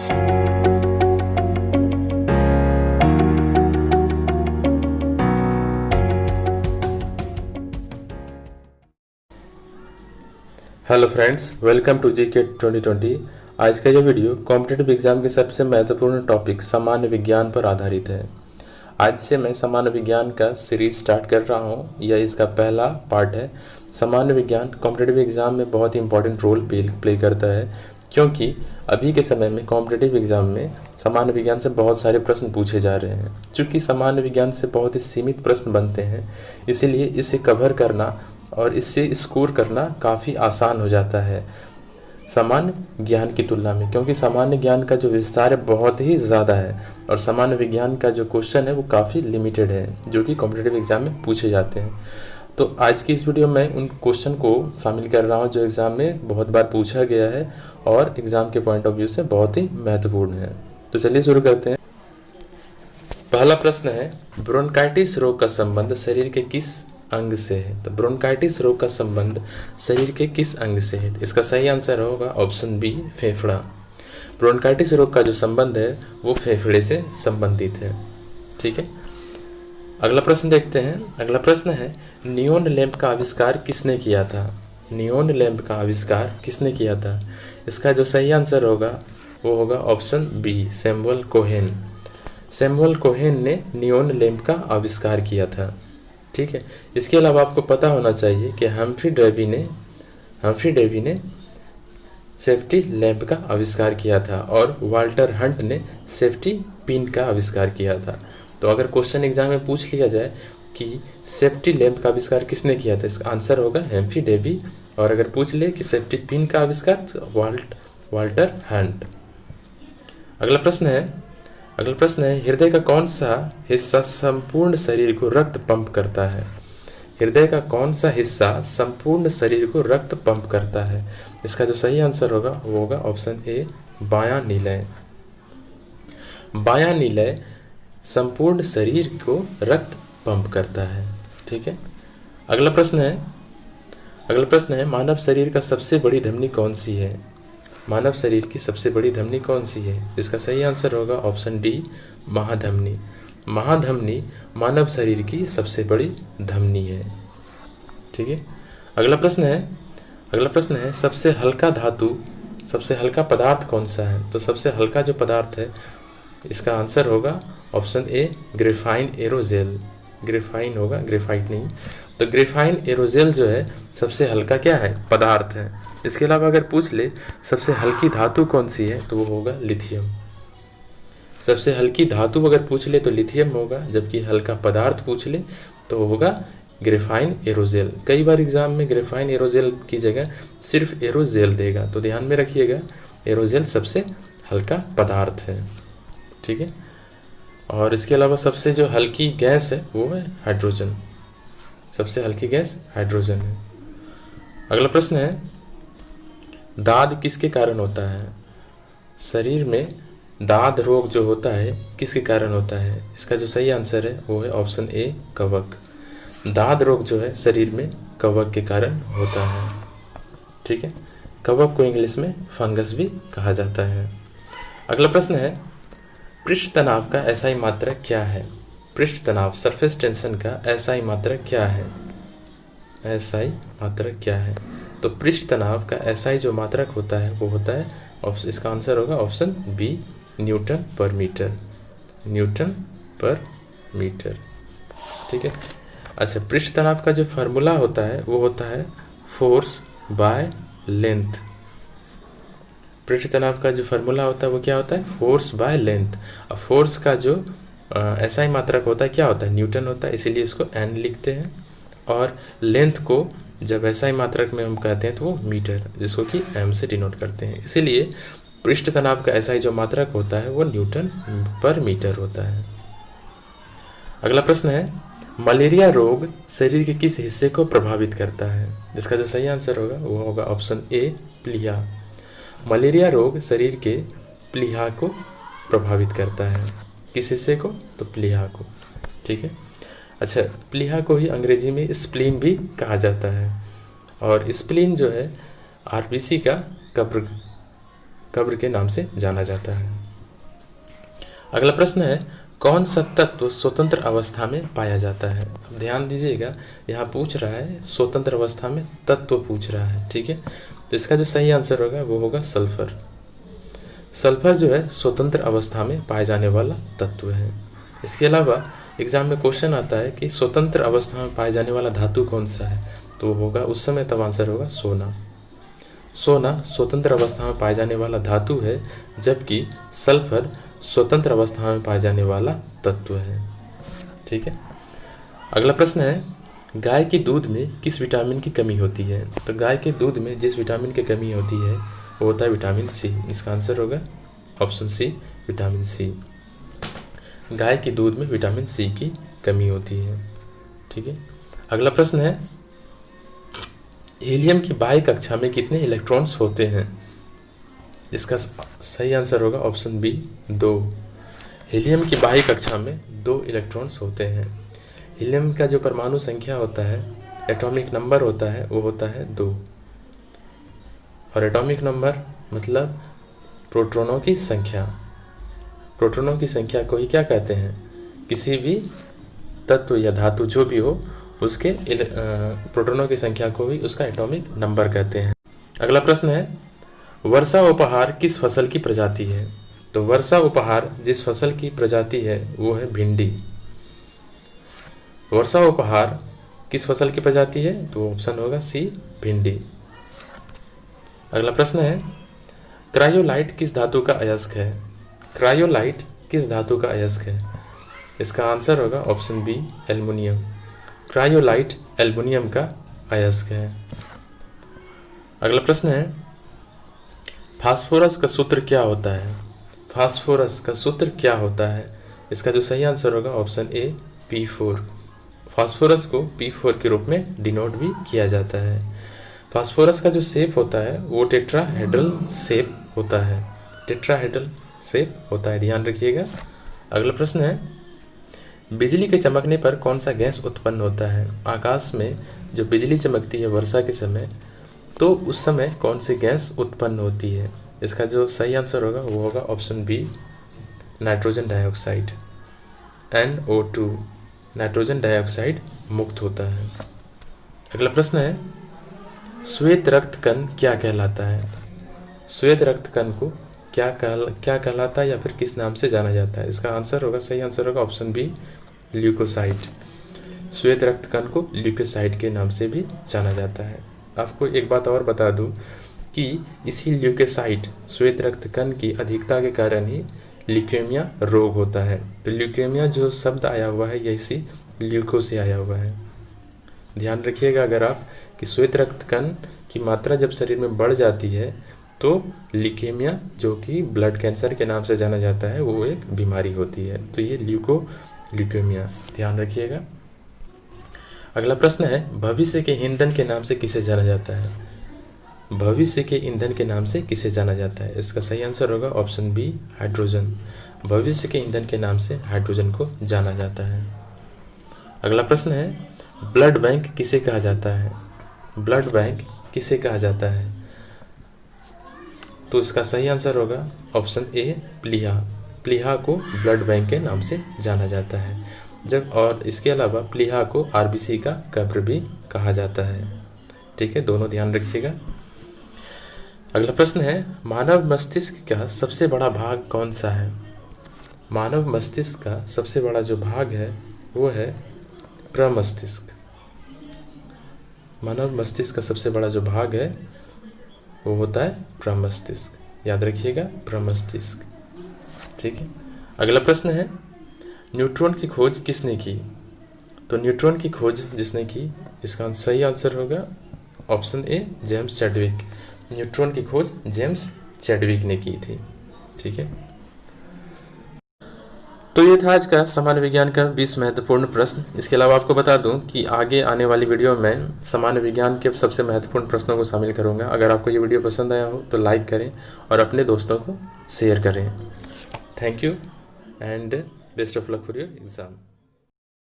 Hello friends, welcome to GK 2020। आज का यह वीडियो कॉम्पिटिटिव एग्जाम के सबसे महत्वपूर्ण टॉपिक सामान्य विज्ञान पर आधारित है। आज से मैं सामान्य विज्ञान का सीरीज स्टार्ट कर रहा हूं। यह इसका पहला पार्ट है। सामान्य विज्ञान कॉम्पिटिटिव एग्जाम में बहुत ही इंपॉर्टेंट रोल प्ले करता है, क्योंकि अभी के समय में कॉम्पिटिटिव एग्जाम में सामान्य विज्ञान से बहुत सारे प्रश्न पूछे जा रहे हैं। चूँकि सामान्य विज्ञान से बहुत ही सीमित प्रश्न बनते हैं, इसीलिए इसे कवर करना और इससे स्कोर करना काफ़ी आसान हो जाता है सामान्य ज्ञान की तुलना में, क्योंकि सामान्य ज्ञान का जो विस्तार है बहुत ही ज़्यादा है और सामान्य विज्ञान का जो क्वेश्चन है वो काफ़ी लिमिटेड है, जो कि कॉम्पिटिटिव एग्जाम में पूछे जाते हैं। तो आज की इस वीडियो में उन क्वेश्चन को शामिल कर रहा हूँ जो एग्ज़ाम में बहुत बार पूछा गया है और एग्ज़ाम के पॉइंट ऑफ व्यू से बहुत ही महत्वपूर्ण है। तो चलिए शुरू करते हैं। पहला प्रश्न है, ब्रोंकाइटिस रोग का संबंध शरीर के किस अंग से है? तो ब्रोंकाइटिस रोग का संबंध शरीर के किस अंग से है? इसका सही आंसर होगा ऑप्शन बी, फेफड़ा। ब्रोंकाइटिस रोग का जो संबंध है वो फेफड़े से संबंधित है। ठीक है, अगला प्रश्न देखते हैं। अगला प्रश्न है, नियोन लैंप का आविष्कार किसने किया था? नियोन लैंप का आविष्कार किसने किया था? इसका जो सही आंसर होगा वो होगा option B, Samuel Cohen. Samuel Cohen ने नियोन लैंप का आविष्कार किया था। ठीक है, इसके अलावा आपको पता होना चाहिए कि हम्फ्री डेवी ने सेफ्टी लैंप का आविष्कार किया था और वाल्टर हंट ने सेफ्टी पिन का आविष्कार किया था। तो अगर क्वेश्चन एग्जाम में पूछ लिया जाए कि सेफ्टी लैंप का आविष्कार किसने किया था, इसका आंसर होगा हम्फ्री डेवी। और अगर पूछ ले कि सेफ्टी पिन का आविष्कार, तो वाल्टर हंट। अगला प्रश्न है, हृदय का कौन सा हिस्सा संपूर्ण शरीर को रक्त पंप करता है? हृदय का कौन सा हिस्सा संपूर्ण शरीर को रक्त पंप करता है? इसका जो सही आंसर होगा वो होगा ऑप्शन ए, बायां नीलय। बायां नीलय संपूर्ण शरीर को रक्त पंप करता है। ठीक है, अगला प्रश्न है, मानव शरीर का सबसे बड़ी धमनी कौन सी है? मानव शरीर की सबसे बड़ी धमनी कौन सी है? इसका सही आंसर होगा ऑप्शन डी, महाधमनी। महाधमनी मानव शरीर की सबसे बड़ी धमनी है। ठीक है, अगला प्रश्न है, सबसे हल्का पदार्थ कौन सा है? तो सबसे हल्का जो पदार्थ है, इसका आंसर होगा option A, graphene aerogel. Graphene होगा, ग्रेफाइट नहीं। तो ग्रेफाइन एरोजेल जो है सबसे हल्का क्या है, पदार्थ है। इसके अलावा अगर पूछ ले सबसे हल्की धातु कौन सी है, तो वो होगा लिथियम। सबसे हल्की धातु अगर पूछ ले तो लिथियम होगा, जबकि हल्का पदार्थ पूछ ले तो होगा ग्रेफाइन एरोजेल। कई बार एग्जाम में ग्रेफाइन एरोजेल की जगह सिर्फ एरोजेल देगा, तो ध्यान में रखिएगा एरोजेल सबसे हल्का पदार्थ है। ठीक है, और इसके अलावा सबसे जो हल्की गैस है वो है हाइड्रोजन। सबसे हल्की गैस हाइड्रोजन है। अगला प्रश्न है, दाद किसके कारण होता है? शरीर में दाद रोग जो होता है किसके कारण होता है? इसका जो सही आंसर है वो है ऑप्शन ए, कवक। दाद रोग जो है शरीर में कवक के कारण होता है। ठीक है, कवक को इंग्लिश में फंगस भी कहा जाता है। अगला प्रश्न है, पृष्ठ तनाव का एसआई मात्रक क्या है? पृष्ठ तनाव, सरफेस टेंशन का एसआई मात्रक क्या है? एसआई मात्रक क्या है? तो पृष्ठ तनाव का एसआई जो मात्रक होता है वो होता है, इसका आंसर होगा ऑप्शन बी, न्यूटन पर मीटर। न्यूटन पर मीटर। ठीक है, अच्छा, पृष्ठ तनाव का जो फार्मूला होता है वो होता है फोर्स बाय लेंथ। पृष्ठ तनाव का जो फार्मूला होता है वो क्या होता है, फोर्स बाय लेंथ। अब फोर्स का जो एसआई मात्रक होता है क्या होता है, न्यूटन होता है, इसीलिए इसको एन लिखते हैं। और लेंथ को जब एसआई मात्रक में हम कहते हैं तो वो मीटर, जिसको कि एम से डिनोट करते हैं। इसीलिए पृष्ठ तनाव का एसआई जो मात्रक होता है वो न्यूटन पर मीटर होता है। अगला प्रश्न है, मलेरिया रोग शरीर के किस हिस्से को प्रभावित करता है? जिसका जो सही आंसर होगा वो होगा ऑप्शन ए, प्लीहा। मलेरिया रोग शरीर के प्लीहा को प्रभावित करता है। किस हिस्से को? तो प्लीहा को। ठीक है, अच्छा, प्लीहा को ही अंग्रेजी में स्प्लीन भी कहा जाता है। और स्प्लीन जो है आरबीसी का कब्र के नाम से जाना जाता है। अगला प्रश्न है, कौन सा तत्व स्वतंत्र अवस्था में पाया जाता है? अब ध्यान दीजिएगा, यहाँ पूछ रहा है स्वतंत्र अवस्था में तत्व पूछ रहा है, ठीक है। तो इसका जो सही आंसर होगा वो होगा सल्फर। सल्फर जो है स्वतंत्र अवस्था में पाए जाने वाला तत्व है। इसके अलावा एग्जाम में क्वेश्चन आता है कि स्वतंत्र अवस्था में पाए जाने वाला धातु कौन सा है, तो होगा उस समय तब आंसर होगा सोना। सोना स्वतंत्र अवस्था में पाए जाने वाला धातु है, जबकि सल्फर स्वतंत्र अवस्था में पाए जाने वाला तत्व है, ठीक है। अगला प्रश्न है, गाय के दूध में किस विटामिन की कमी होती है? तो गाय के दूध में जिस विटामिन की कमी होती है वो होता है विटामिन सी। इसका आंसर होगा ऑप्शन सी, विटामिन सी। गाय के दूध में विटामिन सी की कमी होती है, ठीक है। अगला प्रश्न है, हीलियम की बाह्य कक्षा में कितने इलेक्ट्रॉन्स होते हैं? इसका सही आंसर होगा ऑप्शन बी, 2। हीलियम की बाह्य कक्षा में 2 इलेक्ट्रॉन्स होते हैं। हीलियम का जो परमाणु संख्या होता है, एटॉमिक नंबर होता है, वो होता है 2। और एटॉमिक नंबर मतलब प्रोटॉनों की संख्या। प्रोटॉनों की संख्या को ही क्या कहते हैं? किसी भी तत्व या धातु जो भी हो उसके प्रोटॉनों की संख्या को ही उसका एटॉमिक नंबर कहते हैं। अगला प्रश्न है, वर्षा उपहार किस फसल की प्रजाति है? तो वर्षा उपहार जिस फसल की प्रजाति है वो है भिंडी। वर्षा उपहार किस फसल की प्रजाति है? तो ऑप्शन होगा सी, भिंडी। अगला प्रश्न है, क्रायोलाइट किस धातु का अयस्क है? क्रायोलाइट किस धातु का अयस्क है? इसका आंसर होगा option B, aluminium. Cryolite aluminium का अयस्क है। अगला प्रश्न है, फास्फोरस का सूत्र क्या होता है? फास्फोरस का सूत्र क्या होता है? इसका जो सही आंसर होगा ऑप्शन ए, P4। फास्फोरस को P4 के रूप में डिनोट भी किया जाता है। फास्फोरस का जो शेप होता है वो टेट्राहेड्रल शेप होता है। टेट्राहेड्रल शेप होता है, ध्यान रखिएगा। अगला प्रश्न है, बिजली के चमकने पर कौन सा गैस उत्पन्न होता है? आकाश में जो बिजली चमकती है वर्षा के समय, तो उस समय कौन सी गैस उत्पन्न होती है? इसका जो सही आंसर होगा वो होगा option B, nitrogen dioxide, NO2। Nitrogen dioxide मुक्त होता है। अगला प्रश्न है, श्वेत रक्त कण क्या कहलाता है? श्वेत रक्त कण को क्या कहलाता है या फिर किस नाम से जाना जाता है? इसका आंसर होगा, सही आंसर होगा ऑप्शन बी, ल्यूकोसाइट। श्वेत रक्त कण को ल्यूकोसाइट के नाम से भी जाना जाता है। आपको एक बात और बता दूं कि इसी ल्यूकोसाइट श्वेत रक्त कण की अधिकता के कारण ही ल्यूकेमिया रोग होता है। तो ल्यूकेमिया जो शब्द आया हुआ है यह इसी ल्यूको से आया हुआ है। ध्यान रखिएगा अगर आप कि श्वेत रक्त कण की मात्रा जब शरीर में बढ़ जाती है तो ल्यूकेमिया, जो कि ब्लड कैंसर के नाम से जाना जाता है, वो एक बीमारी होती है। तो ये ल्यूकेमिया, ध्यान रखिएगा। अगला प्रश्न है, भविष्य के ईंधन के नाम से किसे जाना जाता है? भविष्य के ईंधन के नाम से किसे जाना जाता है? इसका सही आंसर होगा ऑप्शन बी, हाइड्रोजन। भविष्य के ईंधन के नाम से हाइड्रोजन को जाना जाता है। अगला प्रश्न है, ब्लड बैंक किसे कहा जाता है? ब्लड बैंक किसे कहा जाता है? तो इसका सही आंसर होगा ऑप्शन ए, प्लीहा। प्लीहा को ब्लड बैंक के नाम से जाना जाता है। और इसके अलावा प्लीहा को आरबीसी का कब्र भी कहा जाता है, ठीक है, दोनों ध्यान रखिएगा। अगला प्रश्न है, मानव मस्तिष्क का सबसे बड़ा भाग कौन सा है? मानव मस्तिष्क का सबसे बड़ा जो भाग है वो है प्रमस्तिष्क। मानव मस्तिष्क का सबसे बड़ा जो भाग है वो होता है प्रमस्तिष्क, याद रखिएगा, प्रमस्तिष्क, ठीक है। अगला प्रश्न है, न्यूट्रॉन की खोज किसने की? तो न्यूट्रॉन की खोज जिसने की, इसका सही आंसर होगा option A, James Chadwick. Neutron की खोज जेम्स चैडविक ने की थी, ठीक है। तो ये था आज का सामान्य विज्ञान का 20 महत्वपूर्ण प्रश्न। इसके अलावा आपको बता दूं कि आगे आने वाली वीडियो में सामान्य विज्ञान के सबसे महत्वपूर्ण प्रश्नों को शामिल करूंगा। अगर आपको ये वीडियो पसंद आया हो तो लाइक करें और अपने दोस्तों को शेयर करें। Thank you and best of luck for your exam.